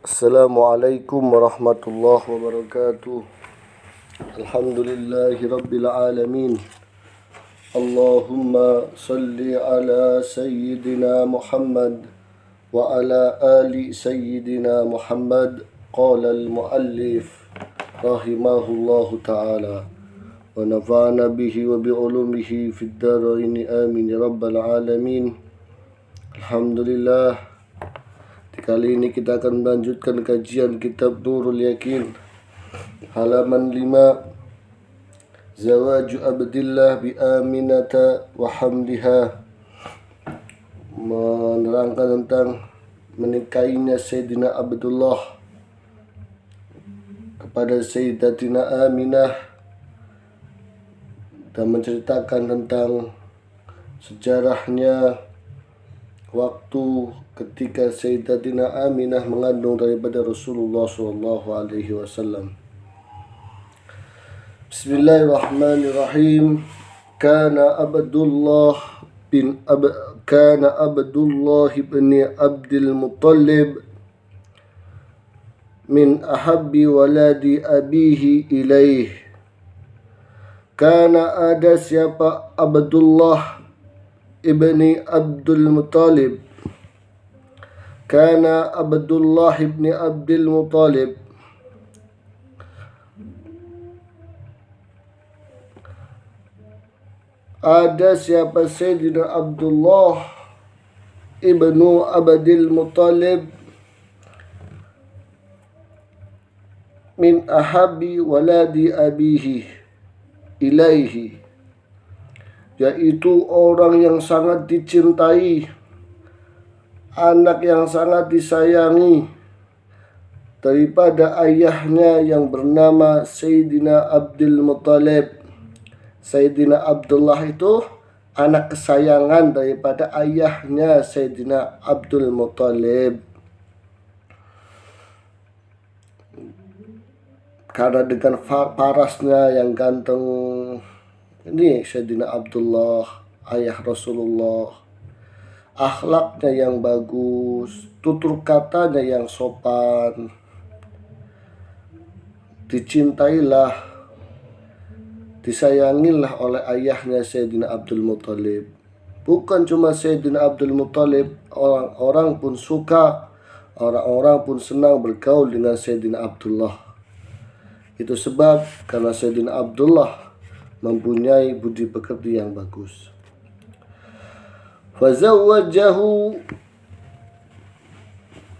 Assalamualaikum warahmatullahi wabarakatuh. Alhamdulillahi rabbil alamin. Allahumma salli ala sayyidina Muhammad wa ala ali sayyidina Muhammad. Qala al-muallif rahimahullahu ta'ala wa nafa'ana bihi wa bi'ulumihi fid daraini amin ya rabbal alamin. Alhamdulillah. Kali ini kita akan melanjutkan kajian kitab Nurul Yakin, halaman 5, Zawaju Abdillah bi Aminata wa hamliha, menerangkan tentang menikahinya Sayyidina Abdullah kepada Sayyidatina Aminah dan menceritakan tentang sejarahnya waktu ketika Sayyidatina Aminah mengandung daripada Rasulullah SAW. Bismillahirrahmanirrahim. Kana Abdullah bin Abdul Muttalib min ahabbi waladi abihi ilaih. Kana ada siapa Abdullah ibni Abdul Muttalib. Kana Abdullah ibni Abdul Muttalib ada siapa Sayyidina Abdullah ibnu Abdul Muttalib min ahabi waladi abihi ilaihi, yaitu orang yang sangat dicintai, anak yang sangat disayangi daripada ayahnya yang bernama Sayyidina Abdul Muttalib. Sayyidina Abdullah itu anak kesayangan daripada ayahnya Sayyidina Abdul Muttalib. Karena dengan parasnya yang ganteng ini Sayyidina Abdullah, ayah Rasulullah, akhlaknya yang bagus, tutur katanya yang sopan, dicintailah, disayangilah oleh ayahnya Sayyidina Abdul Muttalib. Bukan cuma Sayyidina Abdul Muttalib, orang-orang pun suka, orang-orang pun senang bergaul dengan Sayyidina Abdullah. Itu sebab karena Sayyidina Abdullah mempunyai budi pekerti yang bagus. Fazawwajahu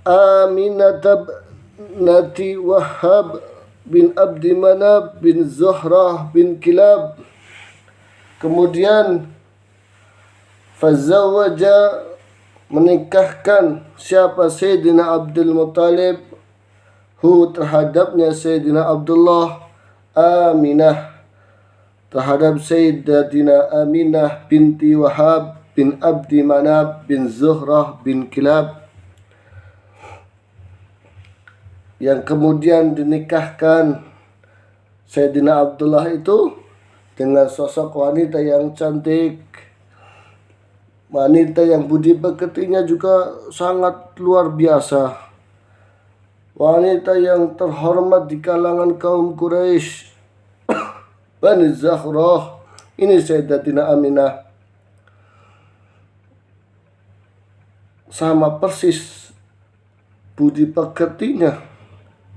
Aminata binti Wahab bin Abdi Manaf bin Zuhrah bin Kilab. Kemudian fazawwaja menikahkan siapa Sayyidina Abdul Muttalib terhadapnya Sayyidina Abdullah Aminah, terhadap Sayyidatina Aminah binti Wahab bin Abdi Manaf bin Zuhrah bin Kilab, yang kemudian dinikahkan Sayyidina Abdullah itu dengan sosok wanita yang cantik, wanita yang budi pekertinya juga sangat luar biasa, wanita yang terhormat di kalangan kaum Quraisy, Bani Zahrah. Ini Sayyidatina Aminah. Sama persis budi pekertinya,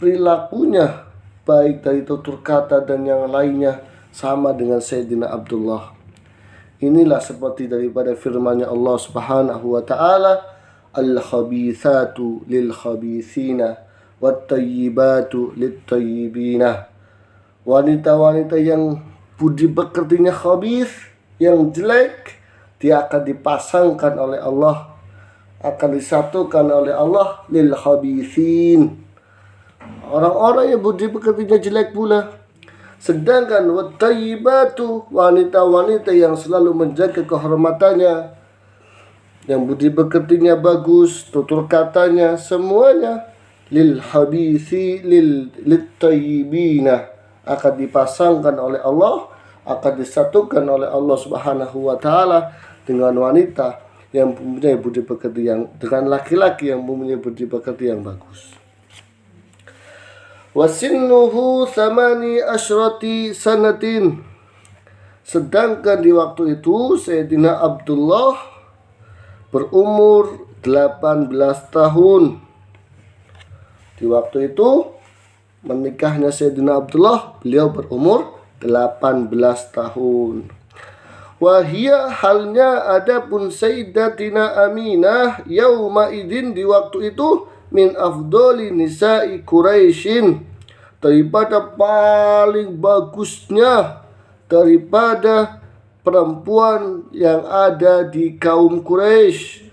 perilakunya, baik dari tutur kata dan yang lainnya, sama dengan Sayyidina Abdullah. Inilah seperti daripada firman-Nya Allah Subhanahu wa taala, al-khabithatu lil-khabithina wat-tayyibatu lit-tayyibina. Wanita-wanita yang budi pekertinya khabith, yang jelek, dia akan dipasangkan oleh Allah, akan disatukan oleh Allah lil khabithin, orang-orang yang budi pekertinya jelek pula. Sedangkan wat-tayyibatu, wanita-wanita yang selalu menjaga kehormatannya, yang budi pekertinya bagus, tutur katanya semuanya lil habithi lit-tayyibina, akan dipasangkan oleh Allah, akan disatukan oleh Allah Subhanahu wa taala dengan wanita yang mempunyai budi pekerti yang, dengan laki-laki yang mempunyai budi pekerti yang bagus. Wasinnuhu thamani asyrati sanatin. Sedangkan di waktu itu Sayyidina Abdullah berumur 18 tahun. Di waktu itu menikahnya Sayyidina Abdullah, beliau berumur 18 tahun. Wahia halnya adapun Sayyidatina Aminah yauma idin di waktu itu min afdoli nisa'i Quraisyin, daripada paling bagusnya daripada perempuan yang ada di kaum Quraisy.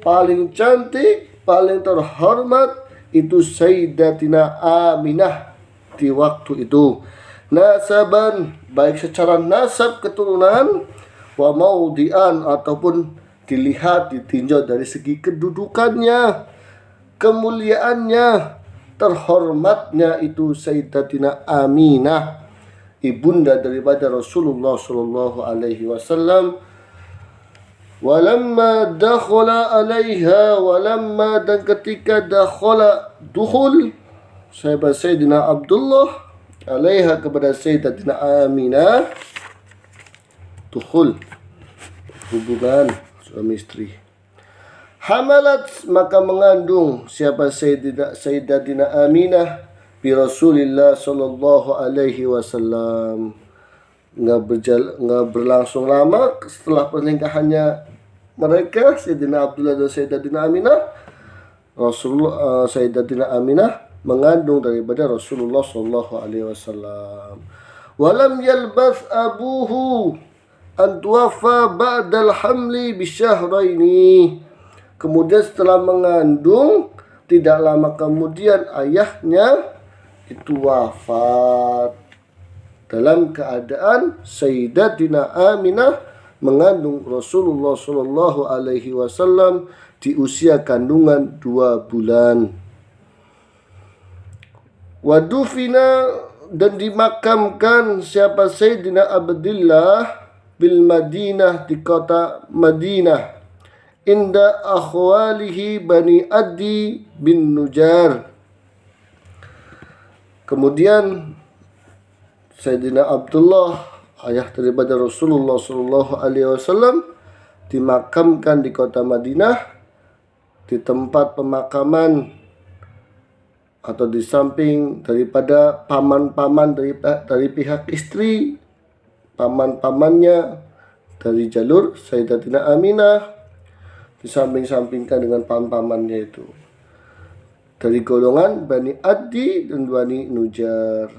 Paling cantik, paling terhormat itu Sayyidatina Aminah di waktu itu. Nasaban, baik secara nasab keturunan, wa maudian ataupun dilihat ditinjau dari segi kedudukannya, kemuliaannya, terhormatnya itu Sayyidatina Aminah, ibunda daripada Rasulullah sallallahu alaihi wasallam. Walamma dakhala alaiha, walamma dan ketika dakhala dukhul Sayyidina Abdullah alaiha kepada Sayyidatina Aminah, dukhul hubungan suami istri. Hamalat maka mengandung siapa Sayyidatina Aminah bi Rasulillah sallallahu alaihi wasallam. Nggak berlangsung lama setelah pernikahannya mereka, Sayyidina Abdullah dan Sayyidatina Aminah, Sayyidatina Aminah mengandung daripada Rasulullah sallallahu alaihi wasallam. Walam yalbath abuhu an tuwaffa ba'dal hamli bisyahraini. Kemudian setelah mengandung tidak lama kemudian ayahnya itu wafat dalam keadaan Sayyidatina Aminah mengandung Rasulullah sallallahu alaihi wasallam di usia kandungan 2 bulan. Wadufina dan dimakamkan siapa Sayyidina Abdullah bil Madinah di kota Madinah inda akhwalihi Bani Adi bin Nujar. Kemudian Sayyidina Abdullah, ayah daripada Rasulullah sallallahu alaihi wasallam, dimakamkan di kota Madinah di tempat pemakaman atau di samping daripada paman-paman dari pihak istri, paman-pamannya dari jalur Sayyidatina Aminah, disamping-sampingkan dengan paman-pamannya itu dari golongan Bani Adi dan Bani Nujar.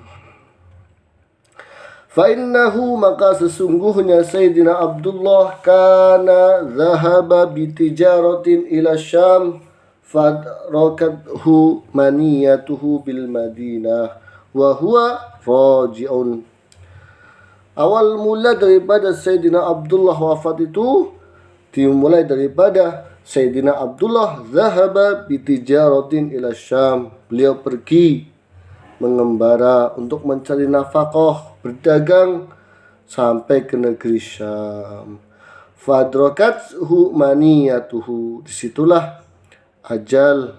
Fa'innahu maka sesungguhnya Sayyidina Abdullah kana zahaba bitijaratin ila Syam fadrakathu maniyatuhu bil Madinah wa huwa raji'un. Awal mula daripada Sayyidina Abdullah wafat itu dimulai daripada Sayyidina Abdullah zahaba bitijaratin ila Syam, beliau pergi mengembara untuk mencari nafkah, berdagang sampai ke negeri Syam. Fadrakathu maniyatuhu, disitulah ajal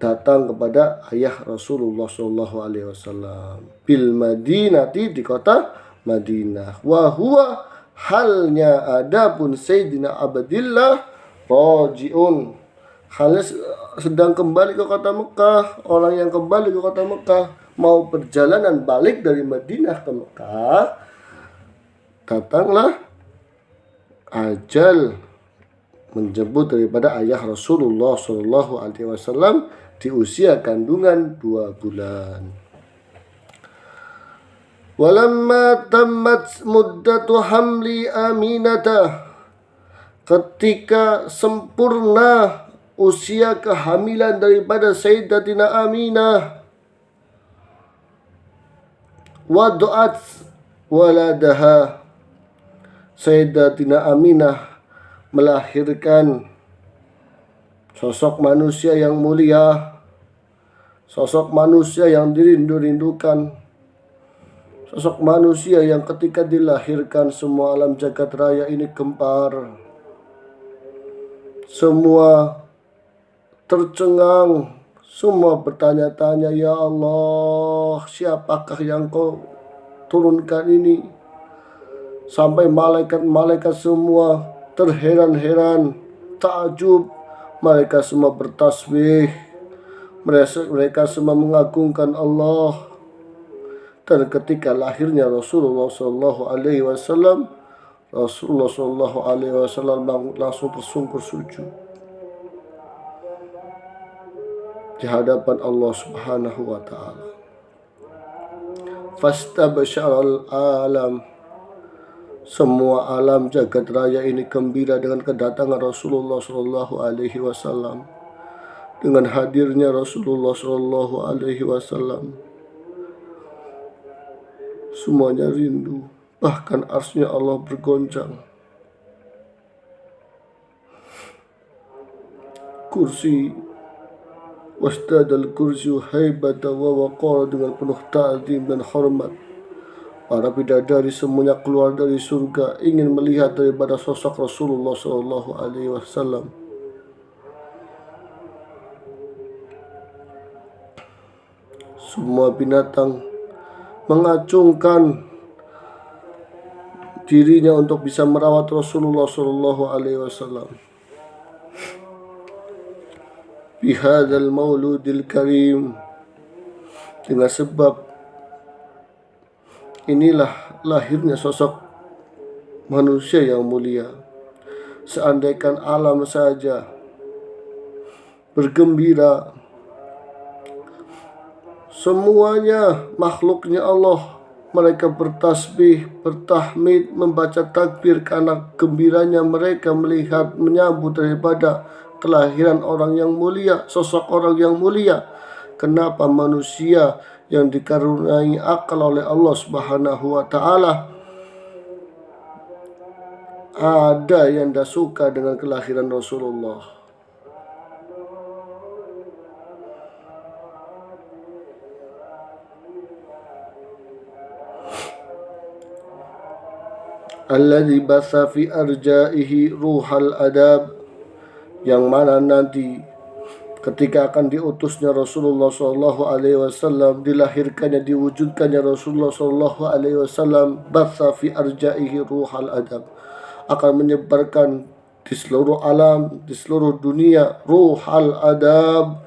datang kepada ayah Rasulullah sallallahu alaihi wasallam bil Madinati di kota Madinah. Wa huwa halnya adapun Sayyidina Abdullah raji'un, halnya sedang kembali ke kota Mekah. Orang yang kembali ke kota Mekah mau perjalanan balik dari Madinah ke Mekah, datanglah ajal menjemput daripada ayah Rasulullah sallallahu alaihi wasallam di usia kandungan 2 bulan. Walamma tammat muddatu hamli Aminatah, ketika sempurna usia kehamilan daripada Sayyidatina Aminah, wada'at waladaha, Sayyidatina Aminah melahirkan sosok manusia yang mulia, sosok manusia yang dirindu-rindukan, sosok manusia yang ketika dilahirkan semua alam jagat raya ini gempar, semua tercengang, Semua bertanya-tanya, ya Allah, siapakah yang kau turunkan ini? Sampai malaikat-malaikat semua terheran-heran, takjub. Mereka semua bertasbih, mereka semua mengagungkan Allah. Dan ketika lahirnya Rasulullah Shallallahu Alaihi Wasallam, Rasulullah Shallallahu Alaihi Wasallam langsung tersungkur sujud di hadapan Allah Subhanahu Wa Taala. Fastabsyarul alam, semua alam jagat raya ini gembira dengan kedatangan Rasulullah Shallallahu Alaihi Wasallam, dengan hadirnya Rasulullah Shallallahu Alaihi Wasallam. Semuanya rindu, bahkan arsy-Nya Allah bergoncang. Kursi wasdadal kursi haibata wa waqara, dengan penuh ta'zim dan hormat. Para bidadari semuanya keluar dari surga ingin melihat daripada sosok Rasulullah Shallallahu Alaihi Wasallam. Semua binatang mengacungkan dirinya untuk bisa merawat Rasulullah Shallallahu Alaihi Wasallam. Bihadzal mauludil karim, dengan sebab inilah lahirnya sosok manusia yang mulia. Seandaikan alam saja bergembira, semuanya makhluknya Allah, mereka bertasbih, bertahmid, membaca takbir karena gembiranya mereka melihat, menyambut daripada kelahiran orang yang mulia, sosok orang yang mulia. Kenapa manusia yang dikaruniai akal oleh Allah Subhanahu wa Ta'ala ada yang tidak suka dengan kelahiran Rasulullah? Alladzi basa fi arjaihi ruhal adab, yang mana nanti ketika akan diutusnya Rasulullah Shallallahu Alaihi Wasallam, dilahirkannya, diwujudkannya Rasulullah Shallallahu Alaihi Wasallam, basa fi arjaihi ruhal adab, akan menyebarkan di seluruh alam, di seluruh dunia, ruhal adab,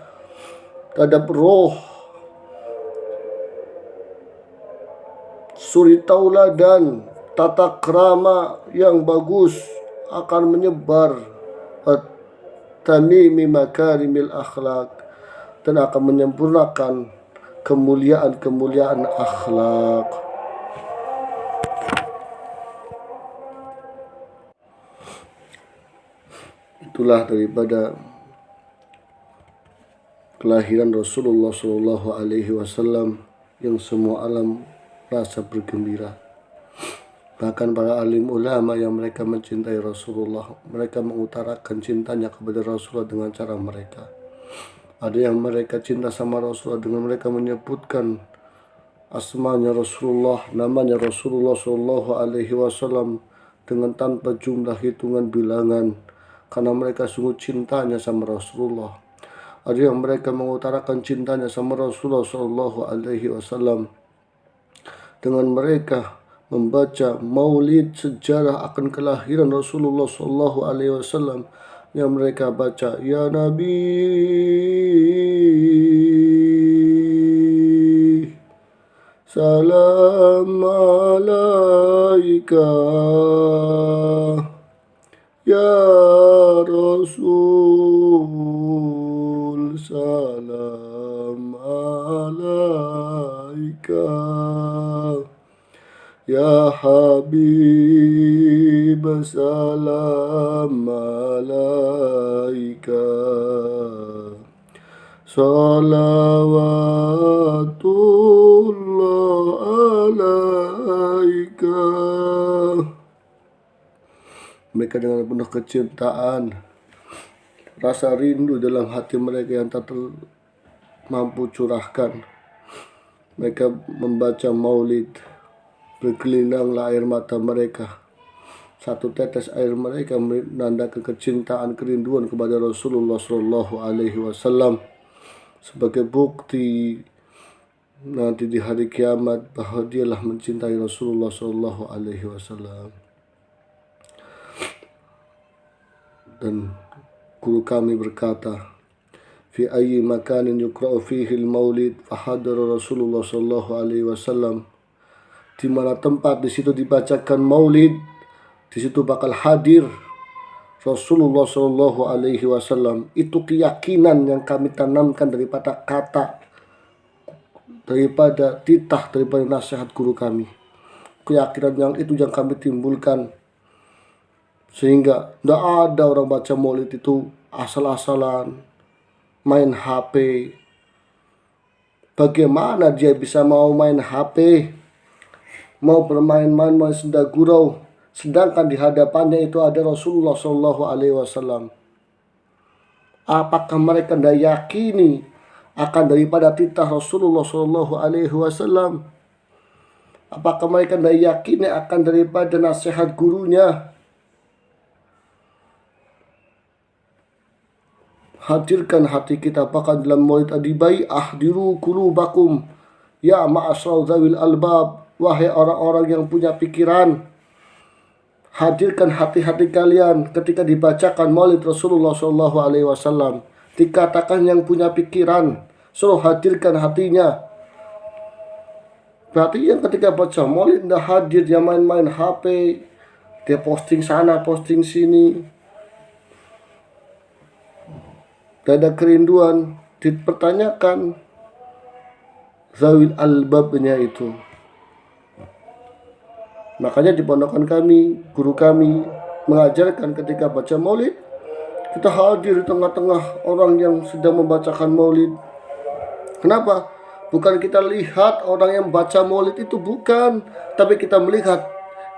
adab roh, suri tauladan, tata krama yang bagus akan menyebar, tamimi makarimil akhlak, dan akan menyempurnakan kemuliaan-kemuliaan akhlak. Itulah daripada kelahiran Rasulullah Shallallahu Alaihi Wasallam yang semua alam rasa bergembira. Bahkan para alim ulama yang mereka mencintai Rasulullah, mereka mengutarakan cintanya kepada Rasulullah dengan cara mereka. Ada yang mereka cinta sama Rasulullah dengan mereka menyebutkan asmanya Rasulullah, namanya Rasulullah Shallallahu Alaihi Wasallam dengan tanpa jumlah hitungan bilangan, karena mereka sungguh cintanya sama Rasulullah. Ada yang mereka mengutarakan cintanya sama Rasulullah Shallallahu Alaihi Wasallam dengan mereka membaca maulid, sejarah akan kelahiran Rasulullah Shallallahu Alaihi Wasallam, yang mereka baca, ya Nabi, salam alaika, ya Rasul, salam alaika, ya Habib, salam alaika, salawatullah alaika. Mereka dengan penuh kecintaan, rasa rindu dalam hati mereka yang tak mampu curahkan. Mereka membaca maulid, bergelinanglah air mata mereka. Satu tetes air mereka menandakan kecintaan, kerinduan kepada Rasulullah Shallallahu Alaihi Wasallam. sebagai bukti nanti di hari kiamat bahwa dialah mencintai Rasulullah Shallallahu Alaihi Wasallam. Dan guru kami berkata, fi ayyi makanin yukra'u fihi al-maulid fahadara Rasulullah Shallallahu Alaihi Wasallam. Di mana tempat di situ dibacakan maulid, di situ bakal hadir Rasulullah Shallallahu Alaihi Wasallam. Itu keyakinan yang kami tanamkan daripada kata, daripada titah, daripada nasihat guru kami. Keyakinan yang itu yang kami timbulkan, sehingga tidak ada orang baca maulid itu asal-asalan, main HP. Bagaimana dia bisa mau main HP, mau bermain-main, main senda gurau, sedangkan di hadapannya itu ada Rasulullah Shallallahu Alaihi Wasallam? Apakah mereka tidak yakini akan daripada titah Rasulullah Shallallahu Alaihi Wasallam? Apakah mereka tidak yakini akan daripada nasihat gurunya? Hadirkan hati kita bahkan dalam maulid adibai, ahdiru qulubakum ya ma'asyar zawil albab, wahai orang-orang yang punya pikiran, hadirkan hati-hati kalian ketika dibacakan maulid Rasulullah Shallallahu Alaihi Wasallam. Dikatakan yang punya pikiran, suruh hadirkan hatinya. Berarti yang ketika baca maulid tidak hadir, dia main-main HP, dia posting sana, posting sini, tidak ada kerinduan. Dipertanyakan zawil albabnya itu. Makanya di pondokan kami, guru kami mengajarkan ketika baca maulid, kita hadir di tengah-tengah orang yang sedang membacakan maulid. Kenapa? Bukan kita lihat orang yang baca maulid itu, bukan. Tapi kita melihat,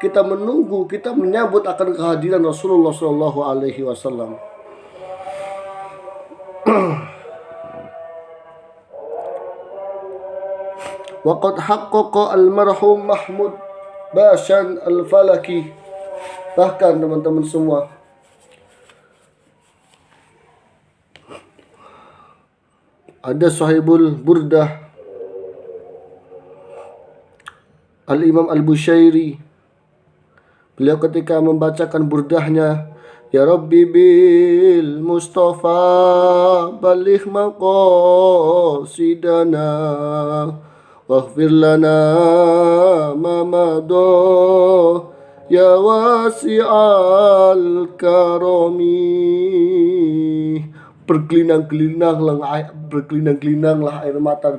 kita menunggu, kita menyambut akan kehadiran Rasulullah Shallallahu Alaihi Wasallam. Waqad haqqaqa almarhum Mahmud Bashan Al-Falaki. Bahkan teman-teman semua, ada sahibul burdah Al-Imam Al-Bushairi. Beliau ketika membacakan burdahnya, ya Rabbi bil Mustafa baligh maqasidana waghfir lana ma madha ya wasi'al karami. Bergelinang-gelinanglah air mata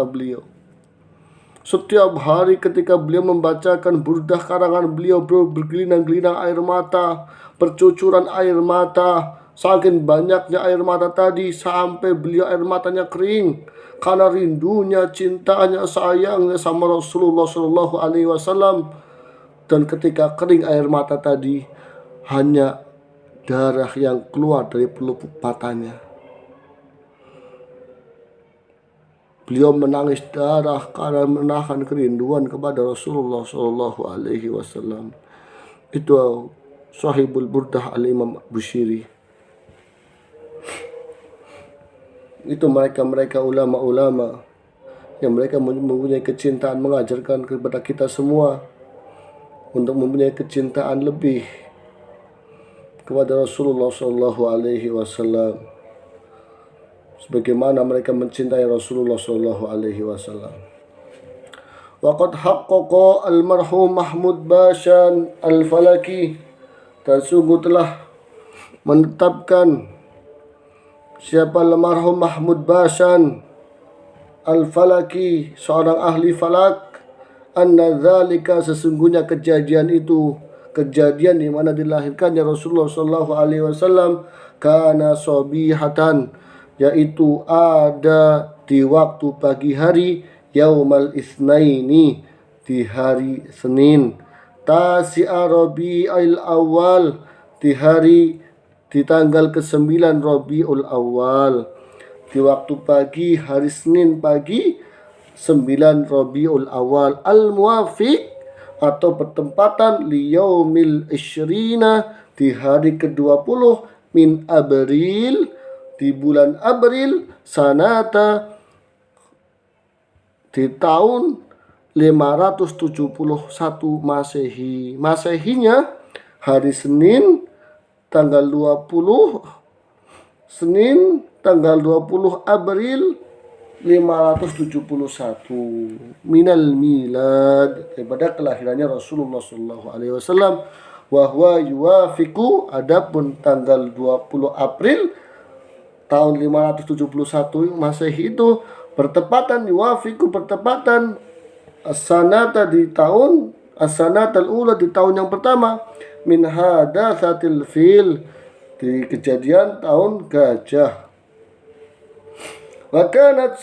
beliau. Setiap hari ketika beliau membacakan burdah karangan beliau, bergelinang-gelinang air mata, bercucuran air mata. Saking banyaknya air mata tadi sampai beliau air matanya kering karena rindunya, cintanya, sayangnya sama Rasulullah Shallallahu Alaihi Wasallam. Dan ketika kering air mata tadi, hanya darah yang keluar dari pelupuk matanya. Beliau menangis darah karena menahan kerinduan kepada Rasulullah Shallallahu Alaihi Wasallam. Itu sahibul burdah Al-Imam Bushairi. Itu mereka ulama-ulama yang mereka mempunyai kecintaan, mengajarkan kepada kita semua untuk mempunyai kecintaan lebih kepada Rasulullah Shallallahu Alaihi Wasallam, sebagaimana mereka mencintai Rasulullah Shallallahu Alaihi Wasallam. Waqad haqqaqa almarhum Mahmud Bashan Al-Falaki. Dan sungguh telah menetapkan siapa almarhum Mahmud Bashan Al-Falaki, seorang ahli falak, anna dzalika, sesungguhnya kejadian itu, kejadian di mana dilahirkannya Rasulullah Shallallahu Alaihi Wasallam, kana sobihatan, yaitu ada di waktu pagi hari, yaumal isnaini, di hari Senin, tasi'a Rabi'il Awal, di tanggal ke-9 Rabiul Awal, di waktu pagi hari Senin pagi 9 Rabiul Awal, al-muwafiq atau bertempatan liyaumil isyrina, di hari ke-20 min Abril di bulan April sanata di tahun 571 Masehi. Masehinya hari Senin tanggal 20 April 571 minal milad, daripada kelahirannya Rasulullah sallallahu alaihi wasallam. Wa huwa yuwafiqu, adapun tanggal 20 April tahun 571 Masehi itu bertepatan as-sanata di tahun as-sanatal ula, di tahun yang pertama, min hadatsatil fil, di kejadian tahun gajah. Wa kanat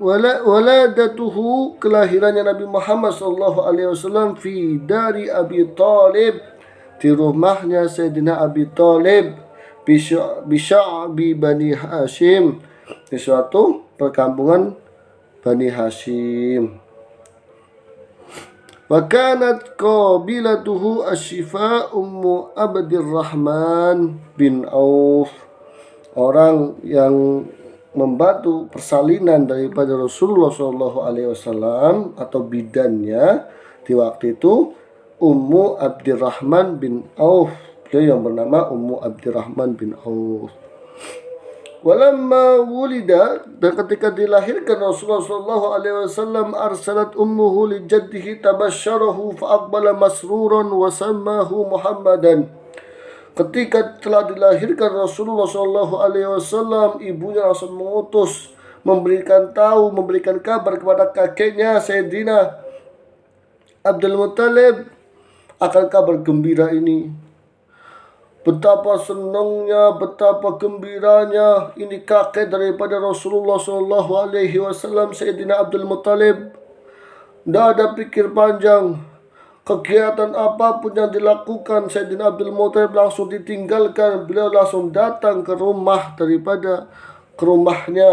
waladatuhu, kelahirannya Nabi Muhammad sallallahu alaihi wasallam, fi dari Abi Thalib, di rumahnya Sayyidina Abi Thalib, bisya'bi Bani Hashim, di suatu perkampungan Bani Hashim. Wa kanat qabilatuhu asy-syifa Ummu Abdurrahman bin Auf, orang yang membantu persalinan daripada Rasulullah sallallahu alaihi wasallam atau bidannya di waktu itu Ummu Abdurrahman bin Auf, beliau yang bernama Ummu Abdurrahman bin Auf. Walamma wulida, dan ketika dilahirkan Rasulullah sallallahu alaihi wasallam, arsalat ummuhu li jaddihi tabasyarahu fa aqbala masruran wa sammahu Muhammadan. Ketika telah dilahirkan Rasulullah sallallahu alaihi wasallam, ibunya langsung mengutus, memberikan kabar kepada kakeknya Sayyidina Abdul Muttalib akan kabar gembira ini. Betapa senangnya, betapa gembiranya ini kakek daripada Rasulullah sallallahu alaihi wasallam, Sayyidina Abdul Muttalib. Tidak ada pikir panjang. Kegiatan apapun yang dilakukan Sayyidina Abdul Muttalib langsung ditinggalkan. Beliau langsung datang ke rumahnya,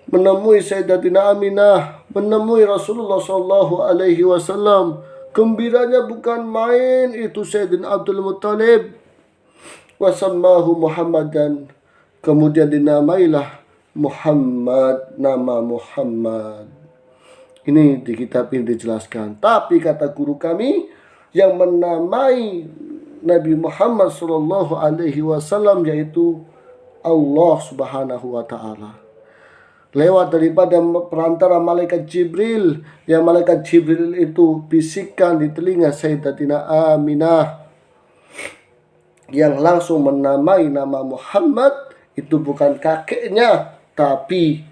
menemui Sayyidatina Aminah, menemui Rasulullah sallallahu alaihi wasallam. Gembiranya bukan main itu Sayyidina Abdul Muttalib. Wasammahu Muhammadan, kemudian dinamailah Muhammad, nama Muhammad. Ini di kitab ini dijelaskan. Tapi kata guru kami, yang menamai Nabi Muhammad sallallahu alaihi wasallam yaitu Allah subhanahu wa ta'ala, lewat daripada perantara malaikat Jibril, yang malaikat Jibril itu bisikkan di telinga Sayyidatina Aminah, yang langsung menamai nama Muhammad itu bukan kakeknya, tapi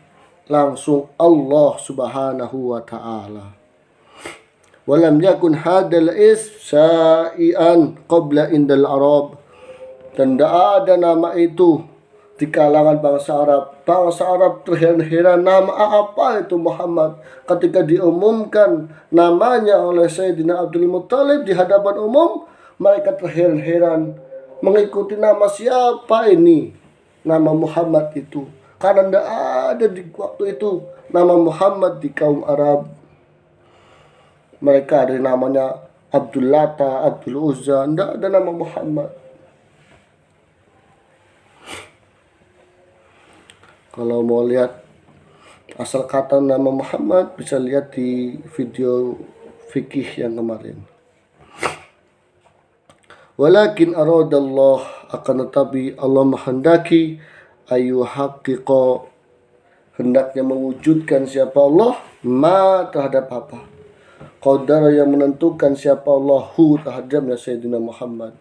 langsung Allah subhanahu wa ta'ala. Walam yakun hadal isya'ian qabla indal Arab, dan tidak ada nama itu di kalangan bangsa Arab. Bangsa Arab terheran-heran, nama apa itu Muhammad. Ketika diumumkan namanya oleh Sayyidina Abdul Muttalib di hadapan umum, mereka terheran-heran, mengikuti nama siapa ini, nama Muhammad itu, karena tidak ada di waktu itu nama Muhammad di kaum Arab. Mereka ada namanya Abdul Lata, Abdul Uzza, tidak ada nama Muhammad. Kalau mau lihat asal kata nama Muhammad, bisa lihat di video fikih yang kemarin. Walakin aradallah, akan tetapi Allah menghendaki, ayu haqiqa, hendaknya mewujudkan siapa Allah, ma terhadap apa, qadar yang menentukan siapa Allah, hu terhadapnya Sayyidina Muhammad,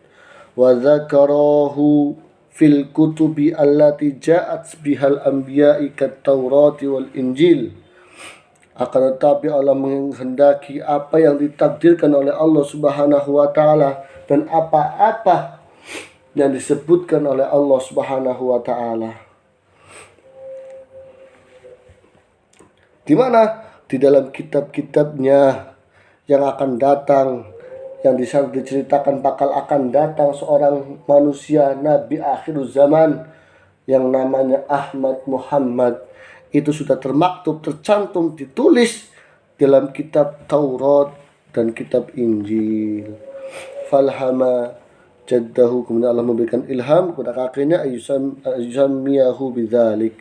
wa zakarahu fil kutubi allati ja'at bihal anbiya'i kat Taurati wal Injil. Akan tetapi Allah menghendaki apa yang ditakdirkan oleh Allah subhanahu wa ta'ala, dan apa-apa yang disebutkan oleh Allah subhanahu wa ta'ala. Di mana? Di dalam kitab-kitabnya yang akan datang, yang di sana diceritakan bakal akan datang seorang manusia, Nabi akhir zaman, yang namanya Ahmad Muhammad. Itu sudah termaktub, tercantum, ditulis dalam kitab Taurat dan kitab Injil. Falhama jaddahu, kemudian Allah memberikan ilham kepada kakeknya ayyusammiyahu bidzalik,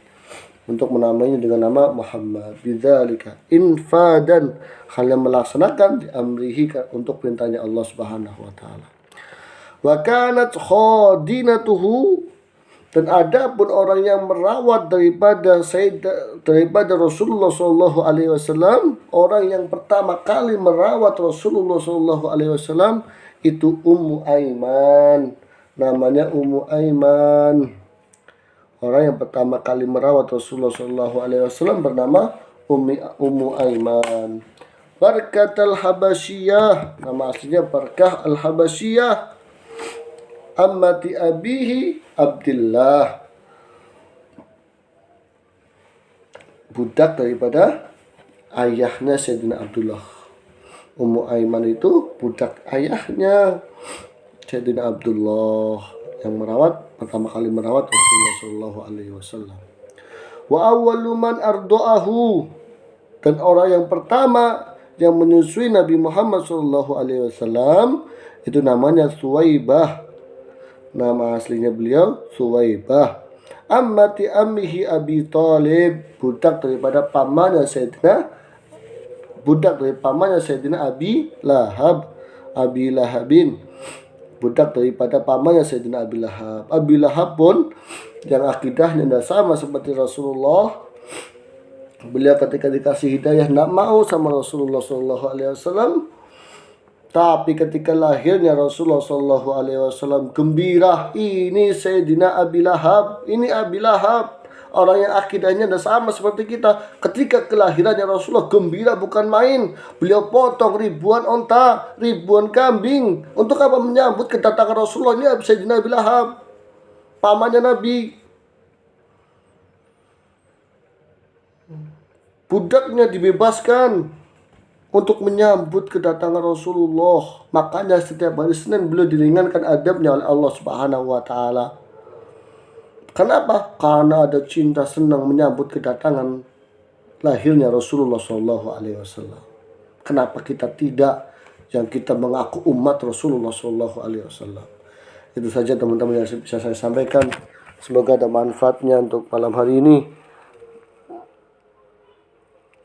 untuk menamainya dengan nama Muhammad. Bidzalika infadan, hal yang melaksanakan di amrihi, untuk perintahnya Allah Subhanahu wa taala. Wa kanat khadinatuhu, dan ada pun orang yang merawat daripada Rasulullah sallallahu alaihi wasallam, orang yang pertama kali merawat Rasulullah sallallahu alaihi wasallam itu Ummu Aiman, namanya Ummu Aiman. Orang yang pertama kali merawat Rasulullah sallallahu alaihi wasallam bernama Ummu Aiman. Barkat al-Habasyiyah, nama aslinya Barkah al-Habasyiyah, ammati abihi Abdullah, budak daripada ayahnya Sayyidina Abdullah. Ummu Aiman itu budak ayahnya Sayyidina Abdullah yang pertama kali merawat Rasulullah sallallahu alaihi wasallam. Wa awwalu man arda'ahu, dan orang yang pertama yang menyusui Nabi Muhammad sallallahu alaihi wasallam itu namanya Suwaibah. Nama aslinya beliau Suwaibah, ammati ammihi Abi Thalib, budak daripada pamannya Sayyidina Abi Lahabin, budak daripada pamannya Sayyidina Abi Lahab. Abi Lahab pun yang akidahnya tidak sama seperti Rasulullah. Beliau ketika dikasih hidayah tidak mau sama Rasulullah sallallahu alaihi wasallam. Tapi ketika lahirnya Rasulullah sallallahu alaihi wasallam gembira, ini Sayyidina Abi Lahab, ini Abi Lahab, orang yang akidahnya tidak sama seperti kita. Ketika kelahirannya Rasulullah gembira bukan main. Beliau potong ribuan onta, ribuan kambing. Untuk apa? Menyambut kedatangan Rasulullah. Ini Sayyidina Abi Lahab, pamannya Nabi. Budaknya dibebaskan untuk menyambut kedatangan Rasulullah. Makanya setiap hari Senin beliau diringankan adabnya oleh Allah Subhanahu wa taala. Kenapa? Karena ada cinta senang menyambut kedatangan lahirnya Rasulullah sallallahu alaihi wasallam. Kenapa kita tidak, yang kita mengaku umat Rasulullah sallallahu alaihi wasallam? Itu saja teman-teman yang bisa saya sampaikan. Semoga ada manfaatnya untuk malam hari ini,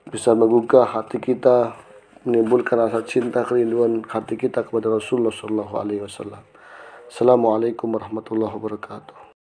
bisa menggugah hati kita, menimbulkan rasa cinta kerinduan hati kita kepada Rasulullah sallallahu alaihi wasallam. Assalamualaikum warahmatullahi wabarakatuh.